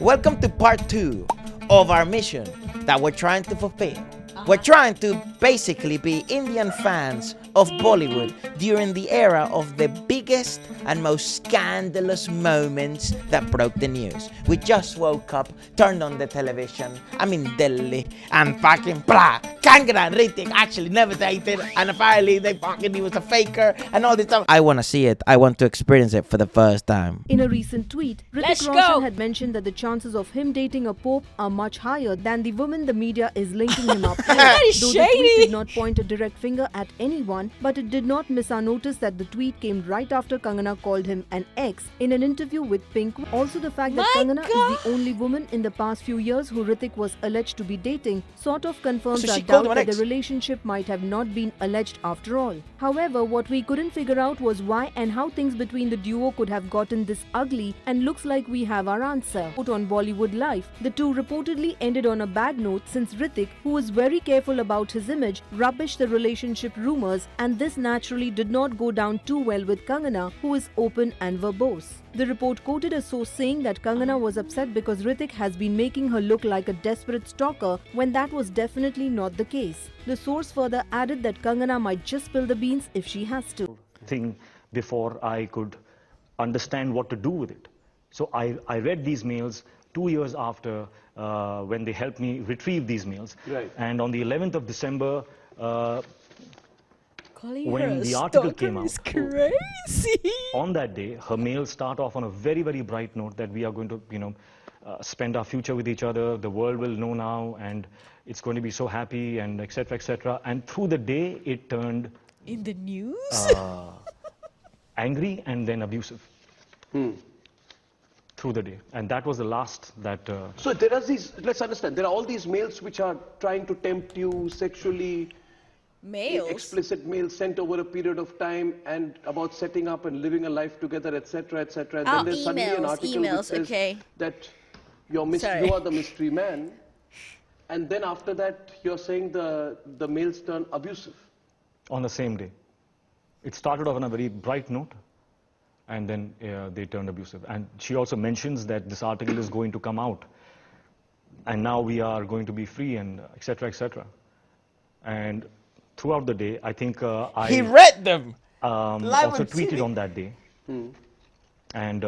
Welcome to part 2 of our mission that we're trying to fulfill. We're trying to basically be Indian fans of Bollywood during the era of the biggest and most scandalous moments that broke the news. We just woke up, turned on the television, I'm in Delhi, and fucking blah, Kangana and Ritik actually never dated, and apparently he was a faker, and all this stuff. I want to see it. I want to experience it for the first time. In a recent tweet, Hrithik Roshan had mentioned that the chances of him dating a pope are much higher than the woman the media is linking him up with. That is Though shady. the tweet did not point a direct finger at anyone, but it did not miss our notice that the tweet came right after Kangana called him an ex in an interview with Pink. Also, the fact that Kangana is the only woman in the past few years who Hrithik was alleged to be dating sort of confirms our doubt that the relationship might have not been alleged after all. However, what we couldn't figure out was why and how things between the duo could have gotten this ugly, and looks like we have our answer. On Bollywood Life, the two reportedly ended on a bad note since Hrithik, who was very careful about his image, rubbished the relationship rumors, and this naturally did not go down too well with Kangana, who is open and verbose. The report quoted a source saying that Kangana was upset because Hrithik has been making her look like a desperate stalker when that was definitely not the case. The source further added that Kangana might just spill the beans if she has to. Thing before I could understand what to do with it. So I read these mails 2 years after when they helped me retrieve these mails. Right. And on the 11th of December, Calling when her a the article stalker came out, is crazy. on that day, her mails start off on a very, very bright note that we are going to, spend our future with each other. The world will know now, and it's going to be so happy, and etc., etc. And through the day, it turned In the news? angry and then abusive. Through the day, and that was the last that. So there are these, let's understand, there are all these mails which are trying to tempt you sexually, Males? explicit mails sent over a period of time and about setting up and living a life together, etc., etc. And then there's suddenly an article which says that you are the mystery man, and then after that you're saying the mails turn abusive. On the same day. It started off on a very bright note, and then they turned abusive. And she also mentions that this article is going to come out, and now we are going to be free, and etc., etc. And throughout the day, I think He read them! also tweeted on that day. And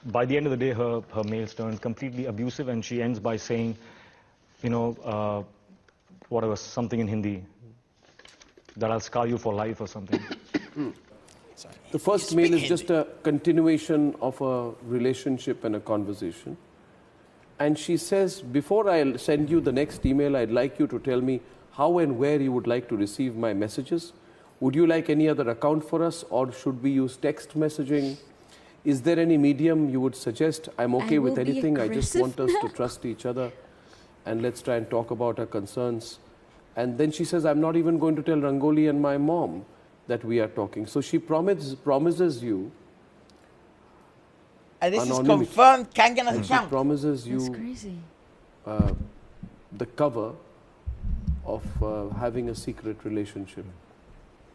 by the end of the day, her mails turned completely abusive, and she ends by saying, whatever, something in Hindi, that I'll scar you for life or something. The first mail is just a continuation of a relationship and a conversation. And she says, before I send you the next email, I'd like you to tell me how and where you would like to receive my messages. Would you like any other account for us, or should we use text messaging? Is there any medium you would suggest? I'm okay with anything. I just want us to trust each other, and let's try and talk about our concerns. And then she says, I'm not even going to tell Rangoli and my mom that we are talking. So she promises you. And this anonymity. is confirmed Kangana's And she account. promises That's you crazy. the cover of having a secret relationship.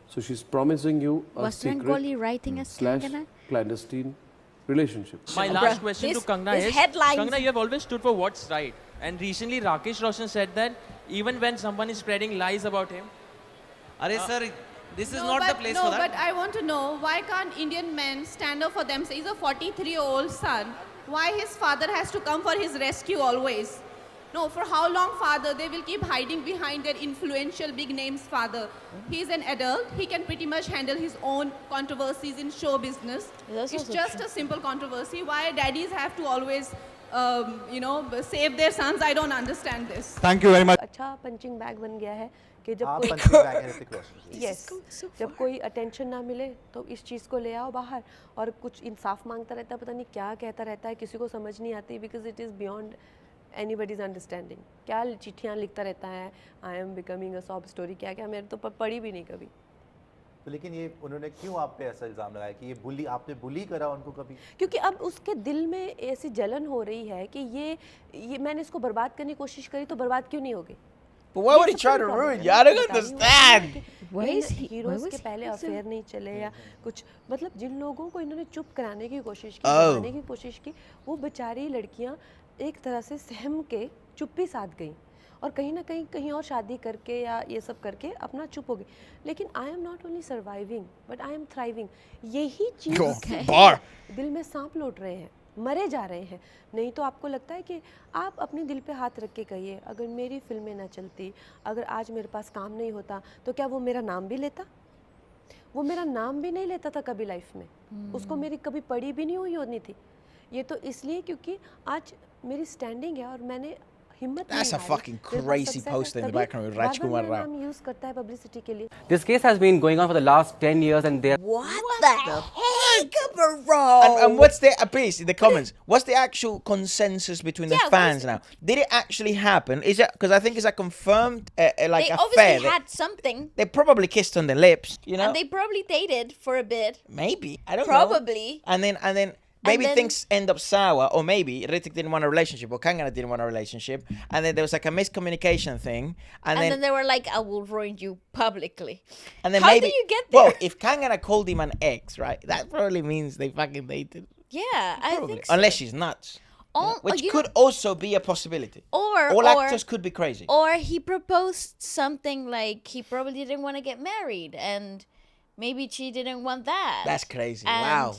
So she's promising you a Was secret Rangoli writing as / Kangana? clandestine relationship. My last question to Kangana this is, headlines. Kangana, you have always stood for what's right. And recently Rakesh Roshan said that even when someone is spreading lies about him, Sir, this is not the place for that. But I want to know, why can't Indian men stand up for themselves? He's a 43-year-old son. Why his father has to come for his rescue always? No, for how long father? They will keep hiding behind their influential big names father. He's an adult. He can pretty much handle his own controversies in show business. That's It's also just a simple controversy. Why daddies have to always, save their sons? I don't understand this. Thank you very much. अच्छा punching bag बन गया है कि जब आप कोई punching bag है Hrithik Roshan. Yes जब कोई अटेंशन ना मिले तो इस चीज़ को ले आओ बाहर, और कुछ इंसाफ मांगता रहता है, पता नहीं क्या कहता रहता है, किसी को समझ नहीं आती, because it is beyond anybody's understanding. क्या चिट्ठियाँ लिखता रहता है, I am becoming a sob story, क्या क्या, मेरे तो पढ़ी भी नहीं कभी। तो लेकिन ये उन्होंने क्यों आप पे ऐसा इल्ज़ाम लगाया कि ये आपने बुली करा उनको कभी? क्योंकि अब उसके दिल में ऐसी जलन हो रही है कि ये मैंने इसको बर्बाद करने की कोशिश करी तो बर्बाद क्यों नहीं होगी। But why would he try to ruin you? I don't understand. Heroes के पहले अफेयर नहीं चले या कुछ, मतलब जिन लोगों को इन्होंने चुप कराने की कोशिश की, दबाने की कोशिश की, वो बेचारी लड़कियां एक तरह से सहम के चुप्पी साध गई और कहीं ना कहीं और शादी करके या ये सब करके अपना चुप हो गई. लेकिन I am not only surviving but I am thriving. यही चीज़ दिल में सांप लौट रहे हैं, मरे जा रहे हैं. नहीं तो आपको लगता है कि आप अपने दिल पे हाथ रख के कहिए, अगर मेरी फिल्में ना चलती, अगर आज मेरे पास काम नहीं होता, तो क्या वो मेरा नाम भी लेता? वो मेरा नाम भी नहीं लेता था कभी लाइफ में. उसको मेरी कभी पड़ी भी नहीं हुई होनी थी. ये तो इसलिए क्योंकि आज मेरी स्टैंडिंग है और मैंने हिम्मत नहीं. That's a fucking crazy poster in the background with Rajkumar Rao. नाम यूज करता है पब्लिसिटी के लिए. This case has been going on for the last 10 years and there. What the heck, bro? And what's the please in the comments? What's the actual consensus between the fans now? Did it actually happen? Is it because I think it's a confirmed like they affair? obviously had something. They probably kissed on the lips, you know. And they probably dated for a bit. Maybe I don't know. Probably. And then. Maybe things end up sour, or maybe Hrithik didn't want a relationship, or Kangana didn't want a relationship, and then there was like a miscommunication thing, and then they were like, "I will ruin you publicly." And then how maybe, do you get there? Well, if Kangana called him an ex, right, that probably means they fucking dated. Yeah, I think so. Unless she's nuts, which could also be a possibility. All actors could be crazy. Or he proposed something like he probably didn't want to get married, and maybe she didn't want that. That's crazy. And wow.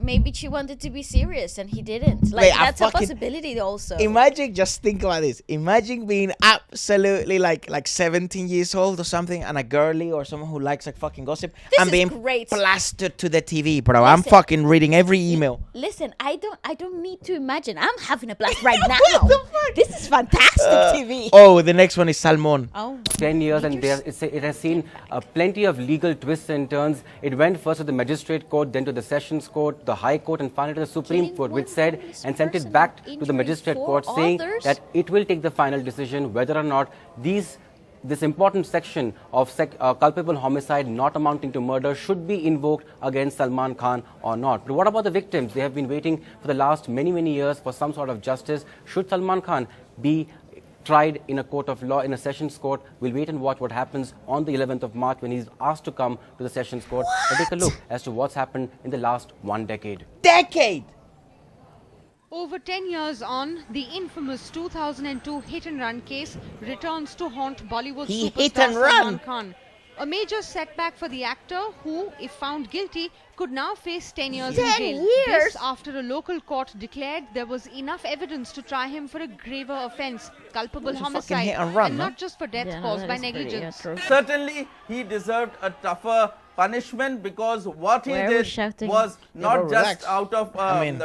Maybe she wanted to be serious and he didn't. Like, that's a possibility also. Imagine, just think like this. Imagine being absolutely like 17 years old or something, and a girly or someone who likes like fucking gossip, and being plastered to the TV, bro. I'm fucking reading every email. Listen, I don't need to imagine. I'm having a blast right now. What the fuck? This is fantastic TV. Oh, the next one is Salmon. Oh. 10 years and it has seen plenty of legal twists and turns. It went first to the magistrate court, then to the sessions court, the High Court, and finally to the Supreme Court, which said and sent it back to the magistrate court, saying that it will take the final decision whether or not this important section of culpable homicide not amounting to murder should be invoked against Salman Khan or not. But what about the victims? They have been waiting for the last many years for some sort of justice. Should Salman Khan be tried in a court of law, in a sessions court? We'll wait and watch what happens on the 11th of March when he's asked to come to the sessions court. But take a look as to what's happened in the last 1 decade. Over 10 years on, the infamous 2002 hit-and-run case returns to haunt Bollywood superstar Salman Khan. A major setback for the actor who, if found guilty, could now face 10 years in jail. This after a local court declared there was enough evidence to try him for a graver offence, culpable homicide, and not just for death caused by negligence. Certainly, he deserved a tougher punishment because what he did was not just out of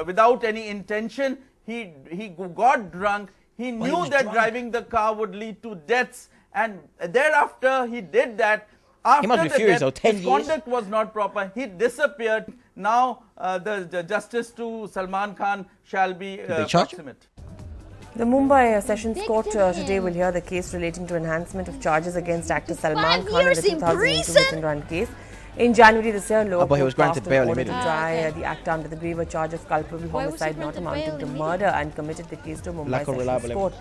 without any intention. He got drunk. He knew that driving the car would lead to deaths, and thereafter he did that. After he must be furious, though. 10 his years. Conduct was not proper. He disappeared. Now the justice to Salman Khan shall be proximate. The Mumbai Sessions Court today will hear the case relating to enhancement of charges against actor Salman Khan in the 2002 hit-and-run case. In January this year, lower court passed an order to try the actor under the graver charge of culpable homicide not amounting to murder and committed the case to Mumbai Sessions Court.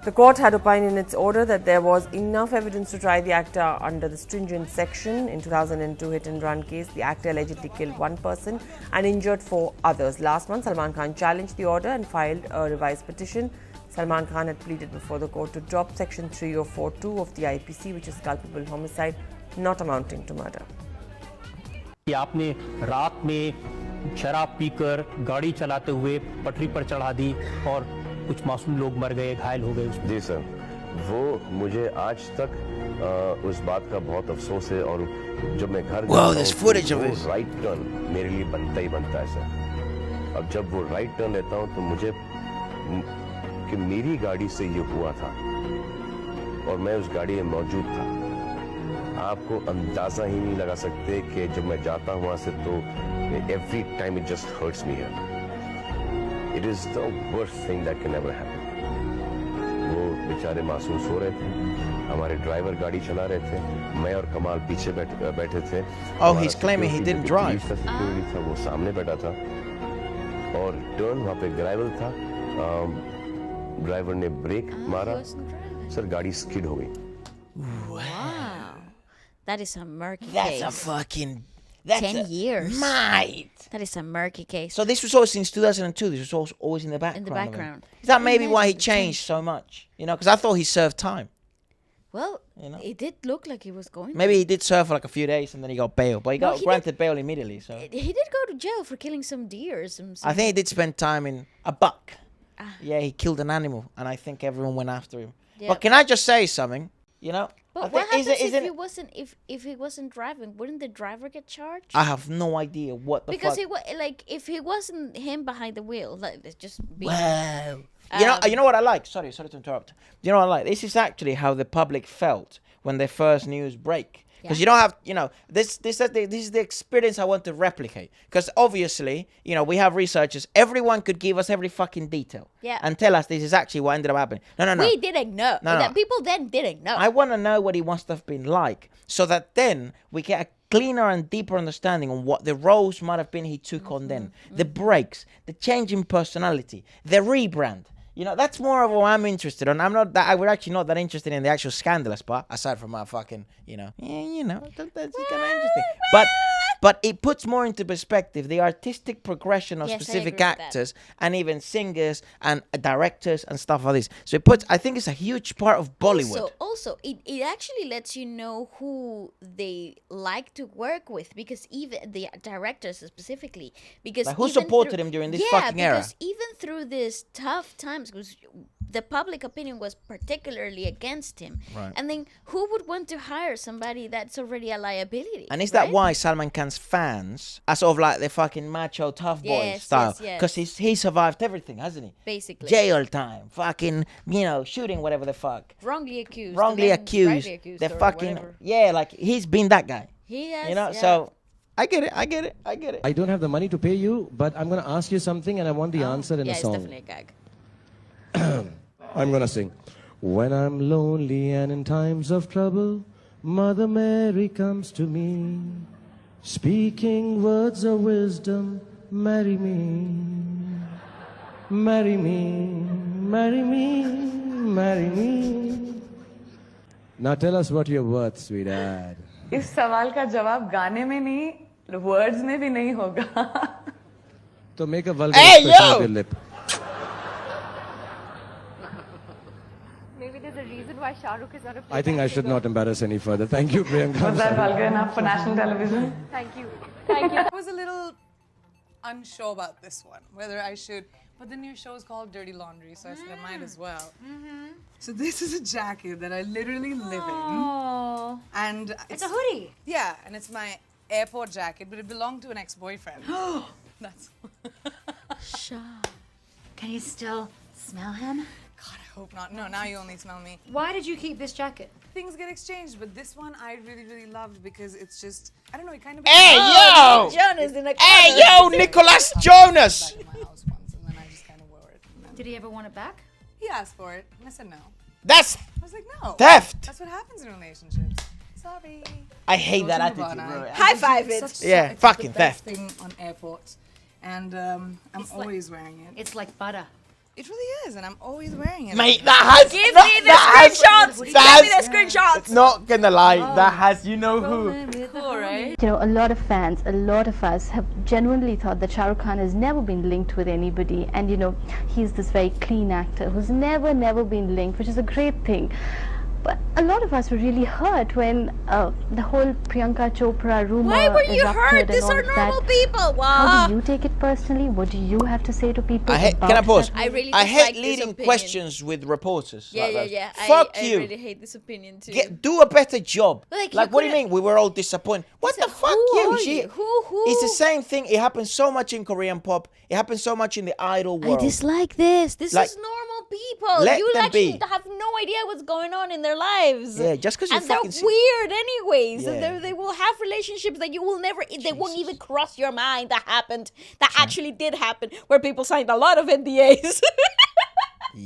The court had opined in its order that there was enough evidence to try the actor under the stringent section. In 2002 hit-and-run case, the actor allegedly killed one person and injured 4 others. Last month, Salman Khan challenged the order and filed a revised petition. Salman Khan had pleaded before the court to drop section 3042 of the IPC, which is culpable homicide not amounting to murder. आपने रात में शराब पीकर गाड़ी चलाते हुए पटरी पर चढ़ा दी और कुछ मासूम लोग मर गए, घायल हो गए। जी सर, वो मुझे आज तक उस बात का बहुत अफसोस है और जब मैं घर जाता हूँ तो राइट टर्न मेरे लिए बनता ही बनता है सर। अब जब वो राइट टर्न लेता हूँ तो मुझे कि मेरी गाड़ी से ये हुआ था और मैं उस गाड़ी में मौजूद था। आपको अंदाजा ही नहीं लगा सकते कि जब मैं जाता हूँ वहाँ से तो every time it just hurts me here. It is the worst thing that can ever happen. वो बेचारे मासूम सो रहे थे, हमारे ड्राइवर गाड़ी चला रहे थे, मैं और कमाल पीछे बैठे थे। Oh, he's claiming he didn't drive. Security था, वो सामने बैठा था और टर्न वहाँ पे ग्रेवल था। ड्राइवर ने ब्रेक मारा सर गाड़ी स्किड हो गई. Wow. That is a murky That's case. a fucking... That's 10 years. Mate. That is a murky case. So this was always since 2002. This was always in the background. In the background. Is that maybe why he Imagine changed so much? You know, because I thought he served time. Well, You know? it did look like he was going Maybe to. he did serve for like a few days and then he got bail. But he No, got he granted bail immediately. So He did go to jail for killing some deer. I think he did spend time in a buck. Ah. Yeah, he killed an animal, and I think everyone went after him. Yeah. But can I just say something? You know, I But think- what happens isn't if he it- wasn't if he wasn't driving? Wouldn't the driver get charged? I have no idea what the Because fuck. he like if he wasn't him behind the wheel, like it's just be. Wow. Um, You know what I like? Sorry to interrupt. You know what I like? This is actually how the public felt when their first news break. Because Yeah. you don't have, you know, this is the experience I want to replicate. Because obviously, you know, we have researchers. Everyone could give us every fucking detail. Yeah. And tell us this is actually what ended up happening. No. We didn't know. No, no. That people then didn't know. I want to know what he must have been like, so that then we get a cleaner and deeper understanding on what the roles might have been he took on then. The breaks, the change in personality, the rebrand. You know, that's more of what I'm interested in. We're actually not that interested in the actual scandalous part, aside from our fucking, you know, that's kind of interesting. But it puts more into perspective the artistic progression of Yes, I specific agree with that. actors and even singers and directors and stuff like this. So I think it's a huge part of Bollywood. Also, it actually lets you know who they like to work with, because even the directors specifically, because Like, who even supported through- him during this fucking era? because even through these tough times, because the public opinion was particularly against him, Right. and then who would want to hire somebody that's already a liability? And is that right? why Salman Khan's fans are sort of like the fucking macho tough boy Yes, style? yes, Because yes. he survived everything, hasn't he? Basically. Jail time, fucking, you know, shooting whatever the fuck. Wrongly accused. and Wrongly then accused. rightly accused The or fucking, whatever. yeah, like he's been that guy. He has, You know, yeah. so I get it. I don't have the money to pay you, but I'm going to ask you something and I want the answer in yeah, a it's song. definitely a gag. I'm going to sing. When I'm lonely and in times of trouble, Mother Mary comes to me, speaking words of wisdom, marry me, marry me, marry me, marry me. Now tell us what you're worth, sweetheart. इस सवाल का जवाब गाने में नहीं, words में भी नहीं होगा. So make a vulgar Hey, expression yo! with your lip. Maybe there's a reason why Shah Rukh is not a I think I should not embarrass any further. Thank you, Priyanka. Was that vulgar enough for national television? Thank you. Thank you. I was a little unsure about this one, whether I should. But then your show is called Dirty Laundry, so I said I might as well. So this is a jacket that I literally live in. And It's a hoodie. Yeah, and it's my airport jacket, but it belonged to an ex-boyfriend. That's Can you still smell him? God, I hope not. No, now you only smell me. Why did you keep this jacket? Things get exchanged, but this one I really, really loved because it's just, I don't know, it kind of... Hey, yo! Jonas in the Hey, yo, Nicholas Jonas! Did he ever want it back? He asked for it, and I said no. That's I was like, no. theft. That's what happens in relationships. Sorry. I hate Go that to attitude, Nirvana. bro. High five It's it. such- Yeah, it's fucking the best theft. thing on airports, and I'm always wearing it. It's like butter. It really is, and I'm always wearing it. Mate, that has... Give that- me the that has- screenshots. that Give me the has- screenshots. Not gonna lie, that has, you know who. Cool, right? You know, a lot of fans, a lot of us have genuinely thought that Shah Rukh Khan has never been linked with anybody, and you know, he's this very clean actor who's never been linked, which is a great thing. But a lot of us were really hurt when the whole Priyanka Chopra rumor Why were you erupted hurt? and These all are of normal that. people. Wow. How do you take it personally? What do you have to say to people about Can I pause? that? I really I dislike hate this leading opinion. questions with reporters. Yeah, like yeah, that. yeah. Fuck I you. really hate this opinion too. Do a better job. Like, Like, you what do you couldn't- mean? We were all disappointed. What the fuck who you? are She- you? Who? It's the same thing. It happens so much in Korean pop. It happens so much in the idol I world. dislike this. This Like, is normal people. let You them actually be. have no idea what's going on in their lives. Yeah, just 'cause you and they're fucking see- weird anyways. Yeah. They will have relationships that you will never. They won't even cross your mind that happened. That actually did happen, where people signed a lot of NDAs.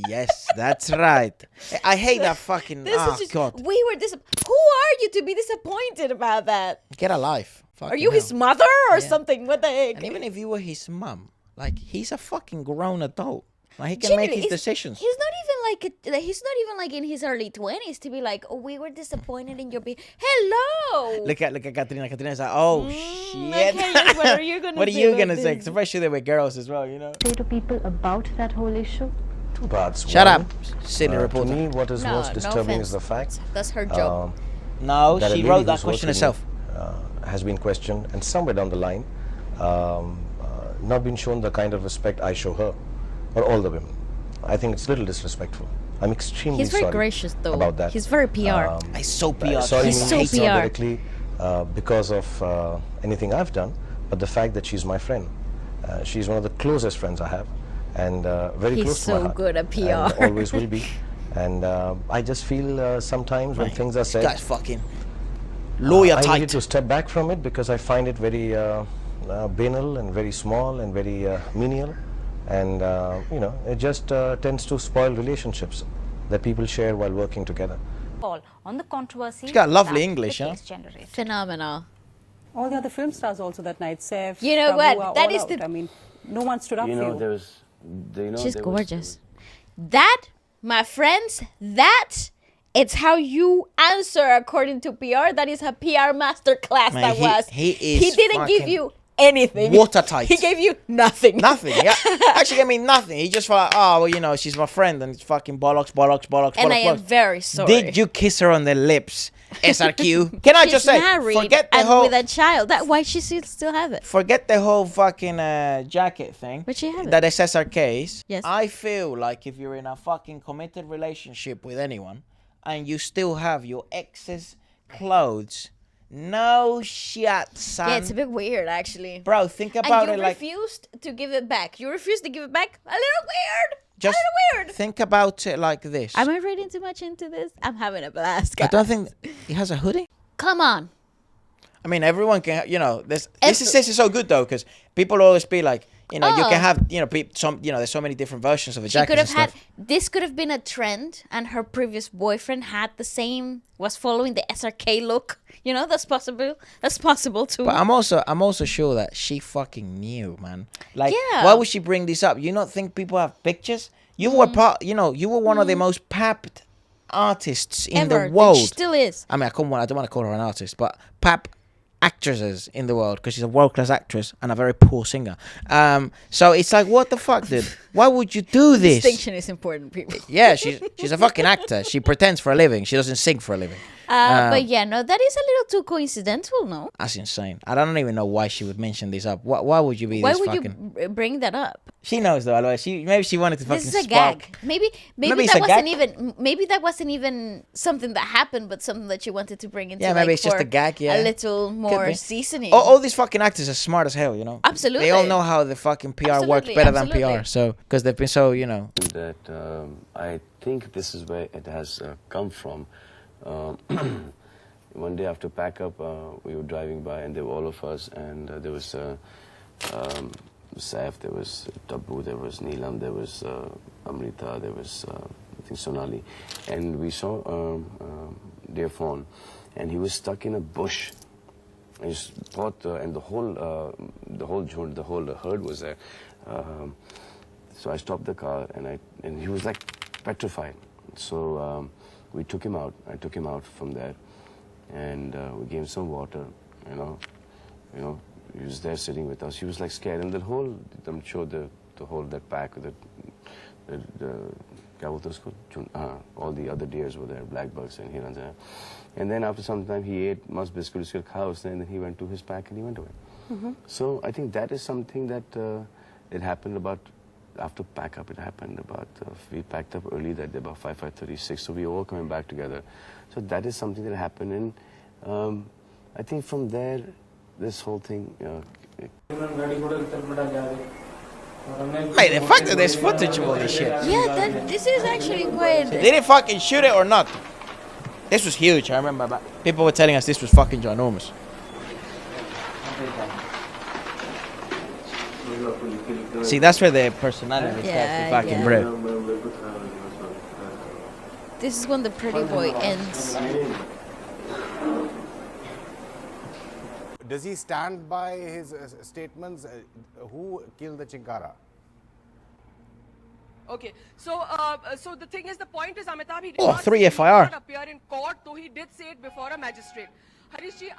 Yes, that's right. I hate that fucking. This Oh is just. God, We were Who are you to be disappointed about that? get a life. Are Fucking you his hell. mother or Yeah. something? What the heck? And even if you were his mum, like he's a fucking grown adult. Like he can Generally, make his it's- decisions. He's not even he's not even like in his early 20s to be like, oh, we were disappointed in your hello. Look at Katrina. Katrina's like, oh shit. Okay, what are you gonna what are say you about gonna this? say? Especially they were girls as well, you know. Say to people about that whole issue? Two parts. Shut One, up, silly reporter. To me, what is No, most no disturbing offense. is the fact. That's her job. No, that a she lady wrote that who's question worked herself. with me, has been questioned, and somewhere down the line, not been shown the kind of respect I show her, or all the women. I think it's a little disrespectful. I'm extremely He's very sorry gracious, though. about that. He's very PR. He's so PR. Sorry, He's so it's not PR. directly because of anything I've done, but the fact that she's my friend. She's one of the closest friends I have, and very He's close to my so heart, good at PR. and always will be. And I just feel sometimes when things are said, This guy's fucking lawyer I tight. need to step back from it because I find it very banal and very small and very menial, and it just tends to spoil relationships that people share while working together. On the controversy. She's got lovely English, huh? Phenomenal. All the other film stars also that night. Saif, You know Tabu what? are That all is out. the- I mean, no one stood up for you. There was, She's gorgeous. That, my friends, it's how you answer according to PR. That is a PR masterclass. Man, that was. he is He didn't give fucking you anything. watertight. He gave you nothing. Nothing. Yeah. Actually, I mean nothing. He just thought, oh, well, she's my friend, and it's fucking bollocks. And I am very sorry. Did you kiss her on the lips, SRQ? Can I She's just say, married forget the and whole, with a child. That why she still have it. forget the whole fucking jacket thing. But she have it. That is SRK's. Yes. I feel like if you're in a fucking committed relationship with anyone, and you still have your ex's clothes. No shit, son. Yeah, it's a bit weird, actually. Bro, think about and it you like... refused to give it back. You refused to give it back? A little weird. Just a little weird. think about it like this. Am I reading too much into this? I'm having a blast, I guys. don't think he has a hoodie. Come on. I mean, everyone can, this is so good though, because people always be like, you can have, there's so many different versions of a She jacket could and have had, stuff. this could have been a trend, and her previous boyfriend was following the SRK look. That's possible. That's possible too. But I'm also sure that she fucking knew, man. Like, Yeah. why would she bring this up? You not think people have pictures? You were you were one of the most papped artists in Ever. the world. She still is. I mean, I don't want to call her an artist, but pap actresses in the world, because she's a world-class actress and a very poor singer. So it's like, what the fuck, dude? Why would you do this? Distinction is important, people. Yeah, she's a fucking actor. She pretends for a living. She doesn't sing for a living. But yeah, no, that is a little too coincidental, no? That's insane. I don't even know why she would mention this up. Why would you be Why this would fucking... you bring that up? She knows though, otherwise maybe she wanted to fucking This is a spark. gag. Maybe it's that a wasn't gag. maybe that wasn't even something that happened, but something that you wanted to bring into. Yeah, maybe like, it's just for a gag, yeah. a little Could more be. seasoning. All these fucking actors are smart as hell, Absolutely. They all know how the fucking PR works Absolutely, better absolutely. than PR, so because they've been so, That I think this is where it has come from. One day after pack up, we were driving by, and there were all of us, and there was Saif, there was Tabu, there was Neelam, there was Amrita, there was I think Sonali, and we saw their phone, and he was stuck in a bush. I just thought, and the whole herd was there. So I stopped the car, and he was like petrified. So we took him out. I took him out from there, and we gave him some water. He was there sitting with us. He was like scared, and I'm sure that pack, all the other deers were there, black bucks and hirans. And then after some time, he ate must biscuits house, and then he went to his pack and he went away. So I think that is something that it happened about. After pack up, it happened about, we packed up early that day, about 5:36, so we were all coming back together. So that is something that happened, and I think from there, this whole thing... Mate, the fact that there's footage of all this shit. Yeah, this is actually quite... Did they fucking shoot it or not? This was huge, I remember. But people were telling us this was fucking ginormous. See, that's where the personality starts to fucking break. This is when the pretty boy ends. Does he stand by his statements? Who killed the Chinkara? Okay, so so the thing is, the point is, Amitabh, he did Oh, not 3 say he FIR. did not appear in court, though he did say it before a magistrate. Harish ji,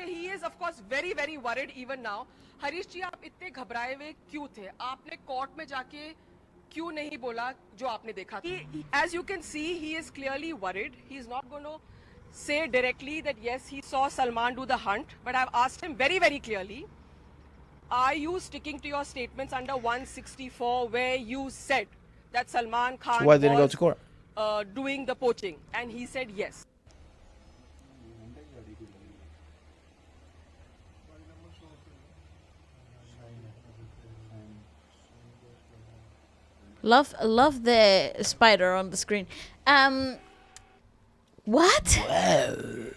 he is of course very very worried even now. Harish ji, आप इतने घबराए हुए क्यों थे? आपने court में जाके क्यों नहीं बोला जो आपने देखा? As you can see, he is clearly worried. He is not going to say directly that yes, he saw Salman do the hunt, but I've asked him very very clearly, are you sticking to your statements under 164 where you said that Salman Khan So why didn't he go was to court? Doing the poaching? And he said yes. Love the spider on the screen. What? Whoa.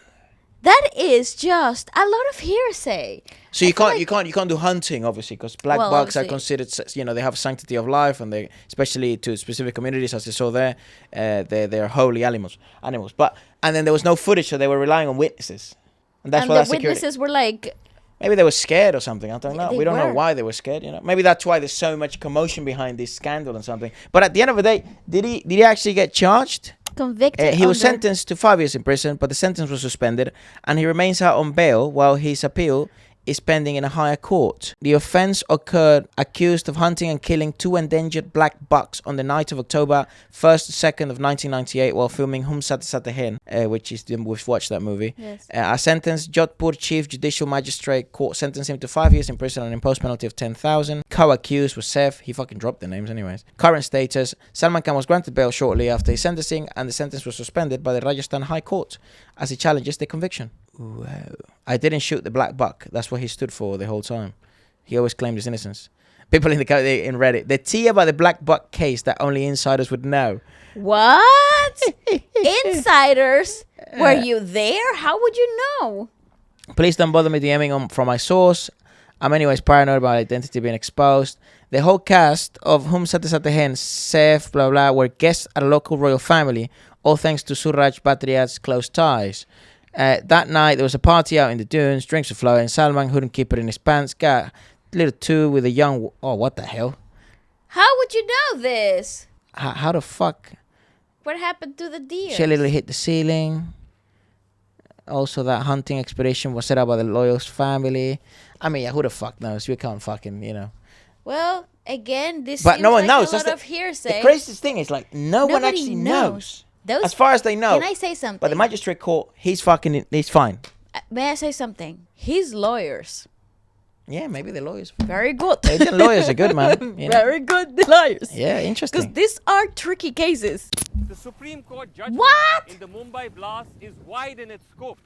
That is just a lot of hearsay. So you can't do hunting, obviously, because black bugs are considered, you know, they have sanctity of life, and they, especially to specific communities, as they saw there, they're holy animals. But and then there was no footage, so they were relying on witnesses, and that's and why the that's security. witnesses were like, maybe they were scared or something. I don't know. They We don't know were. why they were scared. You know, maybe that's why there's so much commotion behind this scandal and something. But at the end of the day, did he actually get charged? Convicted. He was sentenced to 5 years in prison, but the sentence was suspended, and he remains out on bail while his appeal is pending in a higher court. The offense occurred accused of hunting and killing 2 endangered black bucks on the night of October 1st 2nd of 1998 while filming Hum Sate Sate Hen, which is, we've watched that movie. Yes. A sentence, Jodhpur Chief Judicial Magistrate Court sentenced him to 5 years in prison and imposed penalty of 10,000. Co-accused was Seth. He fucking dropped the names anyways. Current status, Salman Khan was granted bail shortly after his sentencing, and the sentence was suspended by the Rajasthan High Court as he challenges the conviction. Wow. I didn't shoot the black buck. That's what he stood for the whole time. He always claimed his innocence. People in Reddit, the tea about the black buck case that only insiders would know. what? Insiders? Were you there? How would you know? Please don't bother me DMing from my source. I'm anyways paranoid about identity being exposed. The whole cast of Hum Sate Sate Hen, Seth, blah blah, were guests at a local royal family, all thanks to Suraj Patriat's close ties. That night there was a party out in the dunes, drinks were flowing. Salman couldn't keep it in his pants, got a little two with a young. Oh, what the hell? How would you know this? How the fuck? What happened to the deer? She literally hit the ceiling. Also, that hunting expedition was set up by the Loyal's family. I mean, yeah, who the fuck knows? We can't fucking, you know. Well, again, this But seems no one like knows. a lot That's of hearsay. The craziest thing is, like, no one Nobody actually knows. knows. As far as they know. Can I say something? But the magistrate court, he's fine. May I say something? His lawyers. Yeah, maybe the lawyers. Very good. The lawyers are good, man. You know? Very good, the lawyers. Yeah, interesting. Because these are tricky cases. The Supreme Court judgment in the Mumbai blast is wide in its scope,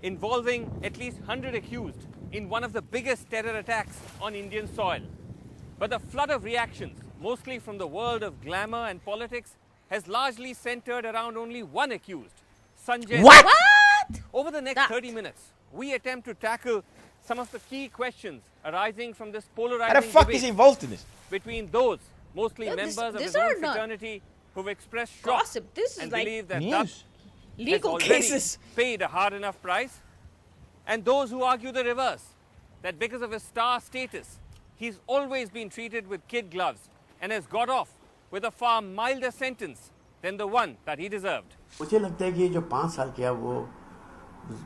involving at least 100 accused in one of the biggest terror attacks on Indian soil. But the flood of reactions, mostly from the world of glamour and politics, has largely centered around only one accused, Sanjay. What? Over the next 30 minutes, we attempt to tackle some of the key questions arising from this polarizing How the fuck debate is he involved in this? between those, mostly No, members of these his own are not fraternity, who've expressed shock gossip. This is and like believe that news. Dutt Legal has already cases. paid a hard enough price, and those who argue the reverse, that because of his star status, he's always been treated with kid gloves and has got off with a far milder sentence than the one that he deserved. मुझे लगता है कि जो 5 साल किया वो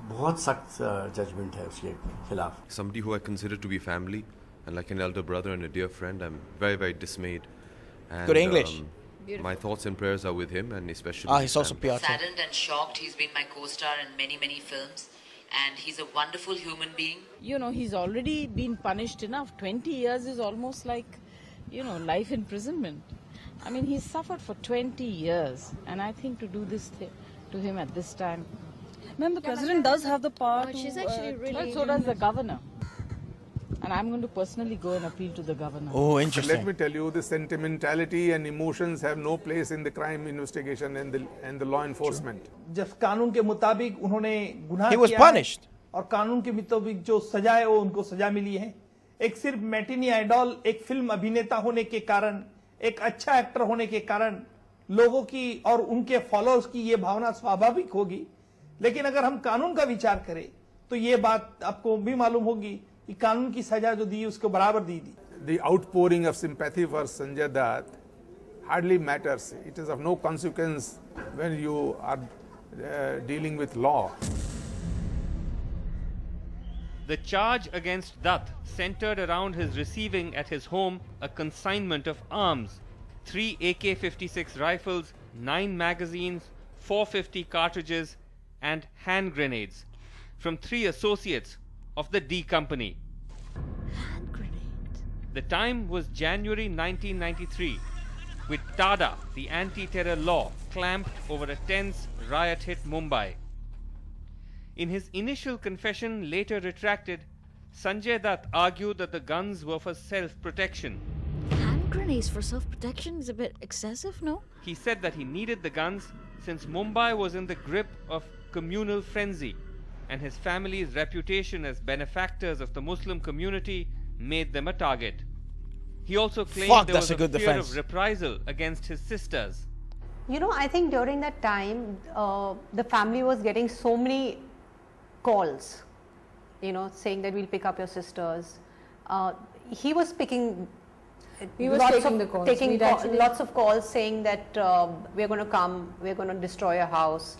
बहुत सख्त जजमेंट है उसके खिलाफ. Somebody who I consider to be family and like an elder brother and a dear friend, I'm very, very dismayed. And, Good English. My thoughts and prayers are with him and especially. He's also PR. Saddened and shocked. He's been my co-star in many, many films. And he's a wonderful human being. You know, he's already been punished enough. 20 years is almost like, you know, life imprisonment. I mean, he's suffered for 20 years. And I think to do this to him at this time. Ma'am, the president does have the power But to... she's actually really... Well, so does the governor. And I'm going to personally go and appeal to the governor. Oh, interesting. Let me tell you, the sentimentality and emotions have no place in the crime investigation and the law enforcement. जब कानून के मुताबिक उन्होंने गुनाह He was किया punished. है और कानून के मुताबिक जो सजा है वो उनको सजा मिली है. एक सिर्फ मैटिनी आइडॉल एक फिल्म अभिनेता होने के कारण, एक अच्छा एक्टर होने के कारण लोगों की और उनके फॉलोअर्स की ये भावना स्वाभाविक होगी. लेकिन अगर हम कानून का विचार करें तो ये बात आपको भी मालूम होगी कि कानून की सजा जो दी उसको बराबर दी. The outpouring of sympathy for Sanjay Dutt hardly matters. It is of no consequence when you are dealing with law. The charge against Dutt centered around his receiving at his home a consignment of arms: 3 AK-56 rifles, 9 magazines, 450 cartridges, and hand grenades from 3 associates of the D Company. Hand grenade. The time was January 1993, with TADA, the anti-terror law, clamped over a tense, riot-hit Mumbai. In his initial confession, later retracted, Sanjay Dutt argued that the guns were for self-protection. Hand grenades for self-protection is a bit excessive, no? He said that he needed the guns since Mumbai was in the grip of communal frenzy, and his family's reputation as benefactors of the Muslim community made them a target. He also claimed there was a fear of reprisal against his sisters. You know, I think during that time, the family was getting so many calls, you know, saying that we'll pick up your sisters. He was picking. He was taking the calls. Lots of calls saying that we're going to come, we're going to destroy your house.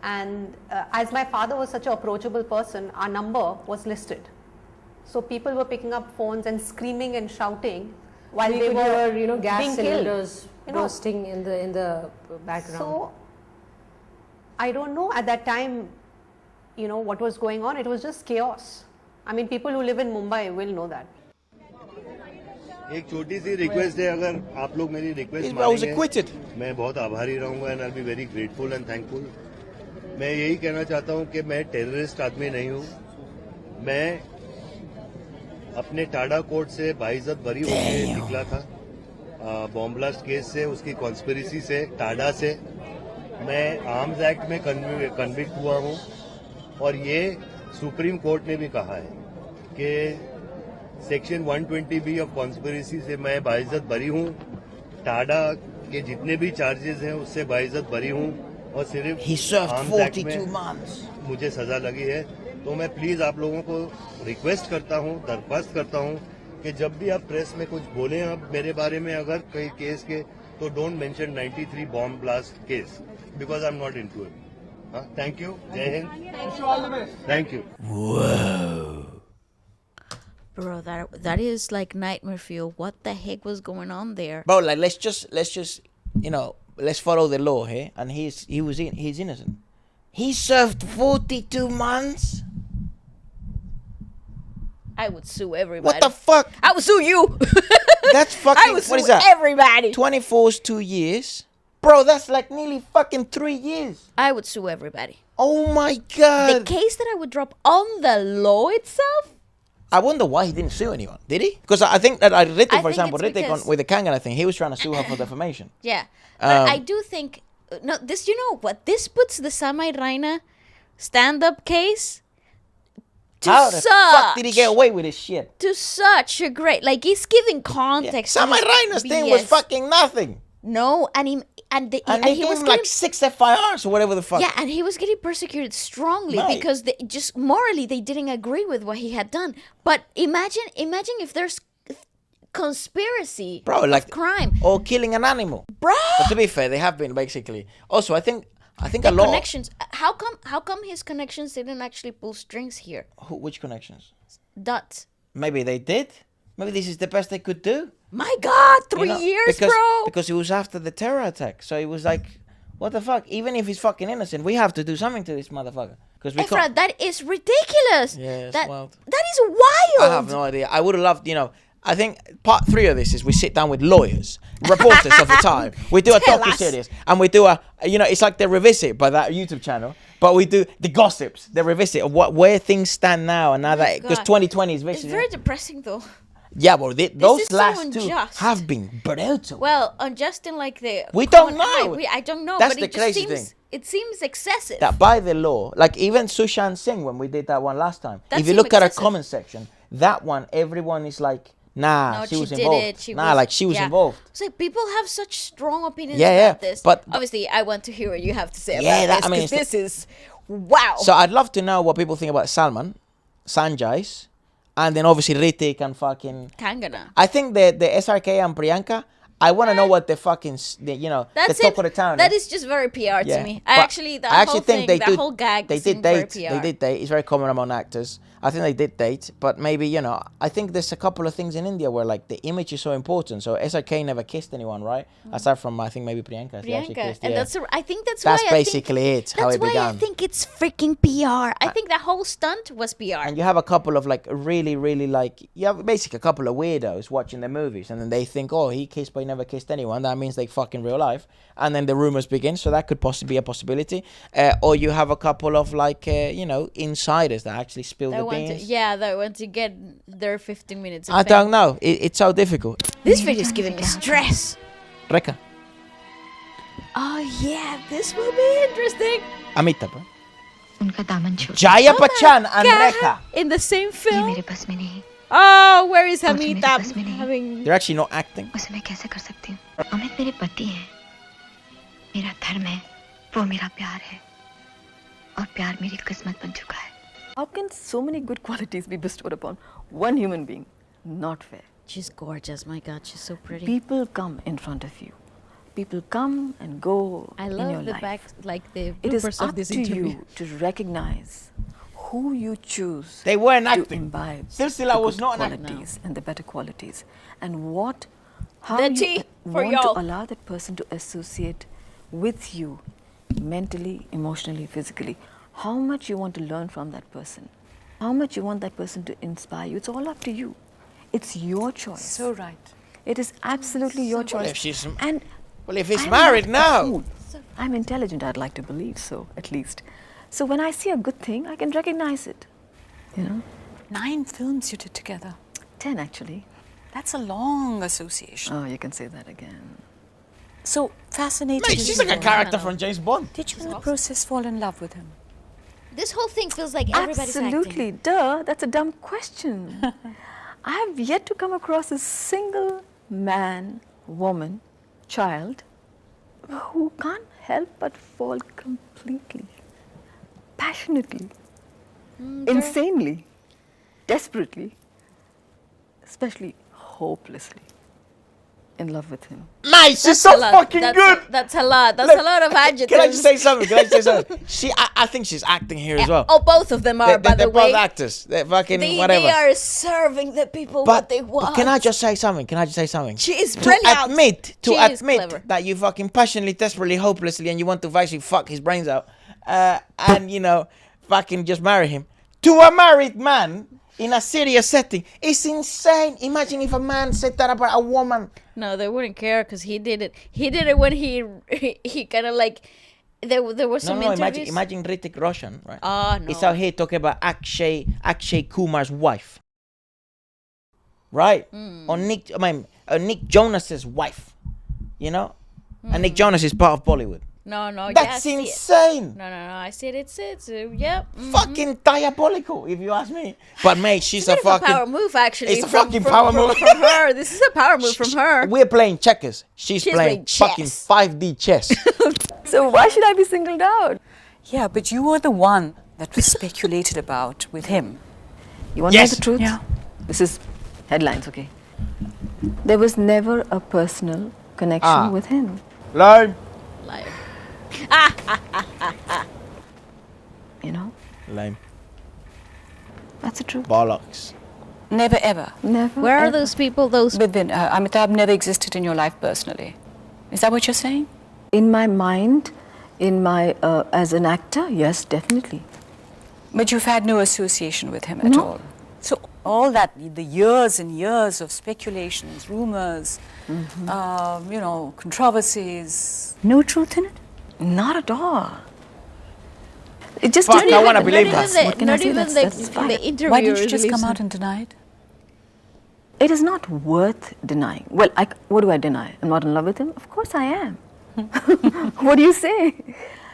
And as my father was such an approachable person, our number was listed. So people were picking up phones and screaming and shouting while they were, you know, gas being cylinders killed, bursting in the background. So I don't know at that time, you know, what was going on. It was just chaos. I mean, people who live in Mumbai will know that. एक छोटी सी request है, अगर आप लोग मेरी request मानेंगे मैं बहुत आभारी रहूंगा and I will be very grateful and thankful. मैं यही कहना चाहता हूं कि मैं टेररिस्ट आदमी नहीं हूं. मैं अपने टाडा कोर्ट से बाइज्जत बरी होकर निकला था. बॉम्ब ब्लास्ट केस से, उसकी कॉन्स्पिरेसी से, टाडा से. मैं आर्म्स एक्ट में कन्विक्ट हुआ हूं और ये सुप्रीम कोर्ट ने भी कहा है कि सेक्शन 120B ऑफ कॉन्स्पिरेसी से मैं बाइज्जत बरी हूं. टाडा के जितने भी चार्जेस हैं उससे बाइज्जत बरी हूं और सिर्फ आर्म्स एक्ट में मुझे सजा लगी है. तो मैं प्लीज आप लोगों को रिक्वेस्ट करता हूं, दरख्वास्त करता हूं कि जब भी आप प्रेस में कुछ बोलें आप मेरे बारे में अगर कई केस के, तो don't mention 93 bomb blast case because I am not into it. Thank you. Jai Hind. Thank you. Whoa. Bro, that is like nightmare fuel. What the heck was going on there? Bro, like let's just you know, let's follow the law here. And he's innocent. He served 42 months. I would sue everybody. What the fuck? I would sue you. That's fucking. I would sue what is that? Everybody. 24 is 2 years. Bro, that's like nearly fucking 3 years. I would sue everybody. Oh my god. The case that I would drop on the law itself? I wonder why he didn't sue anyone. Did he? Because I think that Ritik, for example, Ritik with the Kangana thing, he was trying to sue her for defamation. Yeah. But I do think, no, this, you know what? This puts the Samay Raina stand-up case to How the fuck did he get away with this shit? To such a great, like, he's giving context. Yeah. Samay Raina's thing was fucking nothing. No, and he was like 6 FIRs or whatever the fuck. Yeah, and he was getting persecuted strongly because they just morally they didn't agree with what he had done. But imagine if there's conspiracy, bro, like of crime or killing an animal, bro. But to be fair, they have been basically. Also, I think the a lot connections. How come his connections didn't actually pull strings here? Which connections? Dutt. Maybe they did. Maybe this is the best they could do. My God, 3 years, bro. Because it was after the terror attack, so it was like, what the fuck? Even if he's fucking innocent, we have to do something to this motherfucker. Because we can't. That is ridiculous. Yeah, it's wild. That is wild. I have no idea. I would have loved, you know. I think part 3 of this is we sit down with lawyers, reporters of the time. We do a docu-series, and we do a, you know, it's like the revisit by that YouTube channel. But we do the gossips, the revisit of where things stand now, and now that because 2020 is basically. It's very depressing though. Yeah, well, those last so 2 have been brutal. Well, unjust in like the. We don't know. I don't know. That's but the crazy thing. It seems excessive. That by the law, like even Sushant Singh when we did that one last time. That if you look at our comment section, that one everyone is like, nah, no, she was involved. She was involved. It's like people have such strong opinions about this. But obviously, I want to hear what you have to say about this. I mean, this is wow. So I'd love to know what people think about Salman, Sanjay's, and then obviously Ritik and fucking Kangana. I think the SRK and Priyanka, I want to know what the fucking, the talk of the town. That is just very PR to me. I actually think the whole gag they did date. They did date. It's very common among actors. I think they did date, but maybe, I think there's a couple of things in India where like the image is so important. So SRK never kissed anyone, right? Aside from, I think maybe Priyanka. Kissed, and I think that's basically it. How it began. That's why I think it's freaking PR. I think that whole stunt was PR. And you have a couple of like really, really like, you have basically a couple of weirdos watching the movies, and then they think, oh, he kissed but he never kissed anyone. That means they fuck in real life. And then the rumors begin. So that could possibly be a possibility. Or you have a couple of like, insiders that actually spill the beans. They want to get their 15 minutes. I don't know. It's so difficult. This video is giving me stress. Rekha. Oh yeah, this will be interesting. Amitabh. Jaya Bachchan and Rekha. In the same film. Oh, where is Amitabh? They're actually not acting. How can so many good qualities be bestowed upon one human being? Not fair. She's gorgeous. My God, she's so pretty. People come in front of you. People come and go in your life. I love the back, like the it is bloopers up of this to interview. you to recognize who you choose. They weren't to acting. Imbibe Silsila was not an qualities and the better qualities, and how the you tea for want y'all. to allow that person to associate with you, mentally, emotionally, physically. How much you want to learn from that person, how much you want that person to inspire you. It's all up to you. It's your choice. So right. It is absolutely your choice. If he's married now. I'm intelligent, I'd like to believe so, at least. So when I see a good thing, I can recognize it. 9 films you did together. 10 actually. That's a long association. Oh, you can say that again. So fascinating. Mate, she's like a character from James Bond. Did you in the process fall in love with him? This whole thing feels like everybody's Absolutely. acting. Duh, that's a dumb question. I have yet to come across a single man, woman, child who can't help but fall completely, passionately, insanely, desperately, especially hopelessly in love with him. Nice, she's so fucking good. That's a lot. That's a lot of adjectives. Can I just say something? I think she's acting here as well. Oh, both of them are, by the way. They're both actors. They're fucking whatever. They are serving the people what they want. Can I just say something? She is brilliant. To admit that you fucking passionately, desperately, hopelessly, and you want to actually fuck his brains out, and fucking just marry him. To a married man in a serious setting, it's insane. Imagine if a man said that about a woman. No, they wouldn't care because he did it. He did it when he kind of like there was some interviews. Imagine Hrithik Roshan, right? Oh no. It's out here talking about Akshay Kumar's wife, right? Or Nick Jonas's wife, and Nick Jonas is part of Bollywood. No, that's insane. No, I see it. It's yeah. Fucking diabolical, if you ask me. But mate, she's a fucking power move. Actually, it's a fucking power move from her. This is a power move from her. We're playing checkers. She's playing fucking 5D chess. So why should I be singled out? Yeah, but you were the one that was speculated about with him. You want to know the truth? Yeah. This is headlines, okay? There was never a personal connection with him. Liar. Lame. That's the truth. Bollocks. Never ever. Never. Where are those people? Within Amitabh never existed in your life personally. Is that what you're saying? In my mind, as an actor, yes, definitely. But you've had no association with him at all. So all that, the years and years of speculations, rumors, controversies, no truth in it? Not at all. It just I want to believe that. What can I say? That's fine. The interview. Why didn't you just come out and deny it? It is not worth denying. Well, what do I deny? I'm not in love with him? Of course I am. What do you say?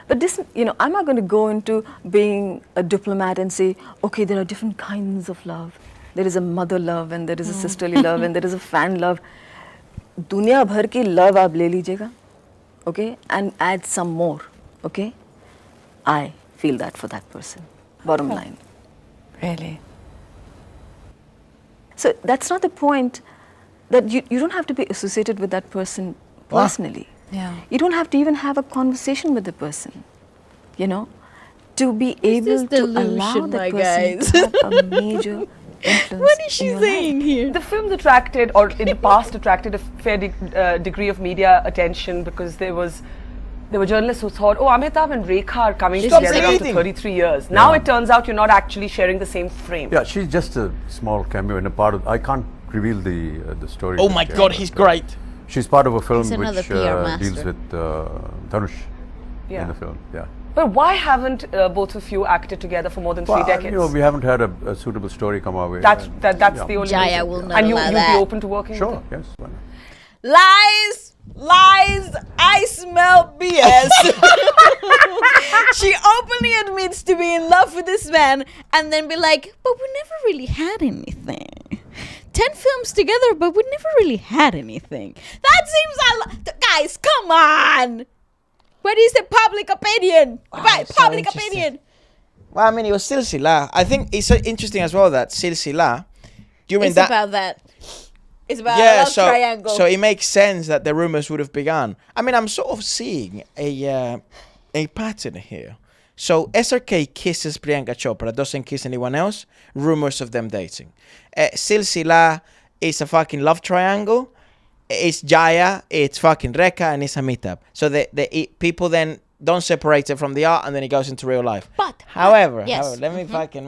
But this, I'm not going to go into being a diplomat and say, okay, there are different kinds of love. There is a mother love, and there is a sisterly love, and there is a fan love. Dunya bhar ki love aap le lijiyega, okay, and add some more, okay? I feel that for that person. Bottom line. Really? So that's not the point. that you don't have to be associated with that person personally. Yeah. You don't have to even have a conversation with the person, you know, to be able to allow that person to have a major influence. What is she saying here? The films attracted, or in the past attracted, a fair degree of media attention because there were journalists who thought, oh, Amitabh and Rekha are coming together after 33 years. Now it turns out you're not actually sharing the same frame. Yeah, she's just a small cameo in a part of. I can't reveal the story. Oh my God, he's great. She's part of a film another which PR deals with Dhanush in the film. Yeah. But why haven't both of you acted together for more than 3 decades? You know, we haven't had a suitable story come our way. That's the only Jaya reason. will not And allow you'd that. be open to working Sure, with them? yes. Why not? Lies! Lies! I smell BS. She openly admits to be in love with this man and then be like, but we never really had anything. 10 films together, but we never really had anything. That seems guys, come on! What is the public opinion? Public opinion. Well, I mean, it was Silsila. I think it's so interesting as well that Silsila, during It's that... about that. It's about a love triangle. So it makes sense that the rumors would have begun. I mean, I'm sort of seeing a pattern here. So SRK kisses Priyanka Chopra, doesn't kiss anyone else. Rumors of them dating. Silsila is a fucking love triangle. It's Jaya, it's fucking Rekha, and it's Amitabh. So the people then don't separate it from the art, and then it goes into real life. However, let me fucking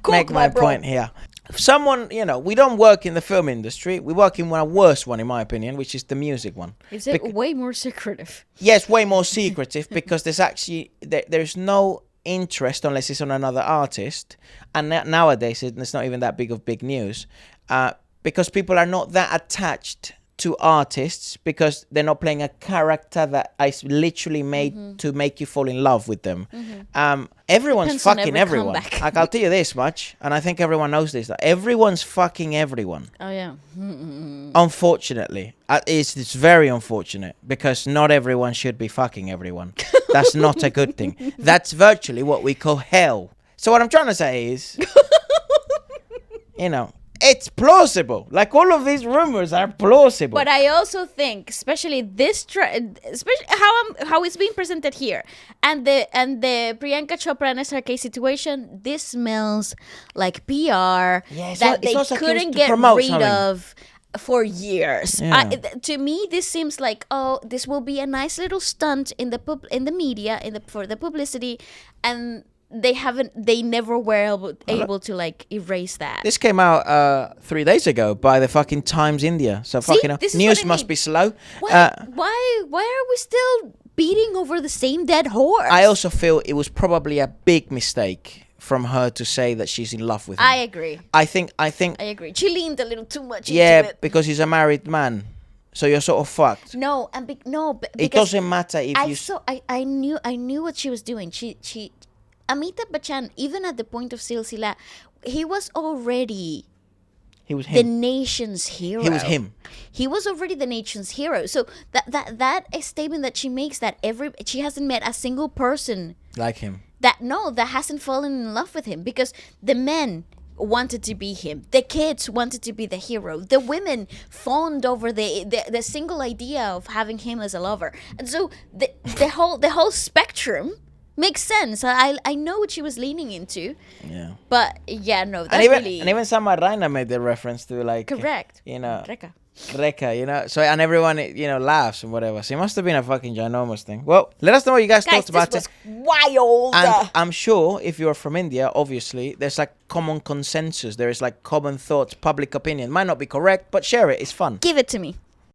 make my point here. Someone, you know, we don't work in the film industry. We work in one worst one, in my opinion, which is the music one. Is it way more secretive? Yes, way more secretive because there's actually there's no interest unless it's on another artist, and nowadays it's not even that big news, because people are not that attached to artists because they're not playing a character that is literally made to make you fall in love with them. Everyone's fucking everyone. Like, I'll tell you this much, and I think everyone knows this, that everyone's fucking everyone. Oh yeah. Unfortunately, it's very unfortunate because not everyone should be fucking everyone. That's not a good thing. That's virtually what we call hell. So what I'm trying to say is, you know, it's plausible. Like, all of these rumors are plausible. But I also think, especially this, especially how it's being presented here, and the Priyanka Chopra and SRK situation, this smells like PR that they couldn't get rid of for years. Yeah. To me, this seems like, oh, this will be a nice little stunt in the media for the publicity, and they never were able to like erase that. This came out 3 days ago by the fucking Times India. So fucking news must be slow. Why are we still beating over the same dead horse? I also feel it was probably a big mistake from her to say that she's in love with him. I agree. I think I agree. She leaned a little too much into it. Because he's a married man. So you're sort of fucked. No, because it doesn't matter if I knew what she was doing. She Amitabh Bachchan, even at the point of Silsila, he was already the nation's hero. He was him. He was already the nation's hero. So that statement that she makes, that she hasn't met a single person like him that hasn't fallen in love with him, because the men wanted to be him, the kids wanted to be the hero, the women fawned over the single idea of having him as a lover, and so the whole spectrum makes sense. I know what she was leaning into. Yeah. But yeah, no, that and even Samar Raina made the reference to, like, correct. You know, Rekha, you know. So, and everyone, you know, laughs and whatever. So it must have been a fucking ginormous thing. Well, let us know what you guys thought about this it. Was wild. And I'm sure if you're from India, obviously, there's like common consensus. There is like common thoughts, public opinion. Might not be correct, but share it. It's fun. Give it to me.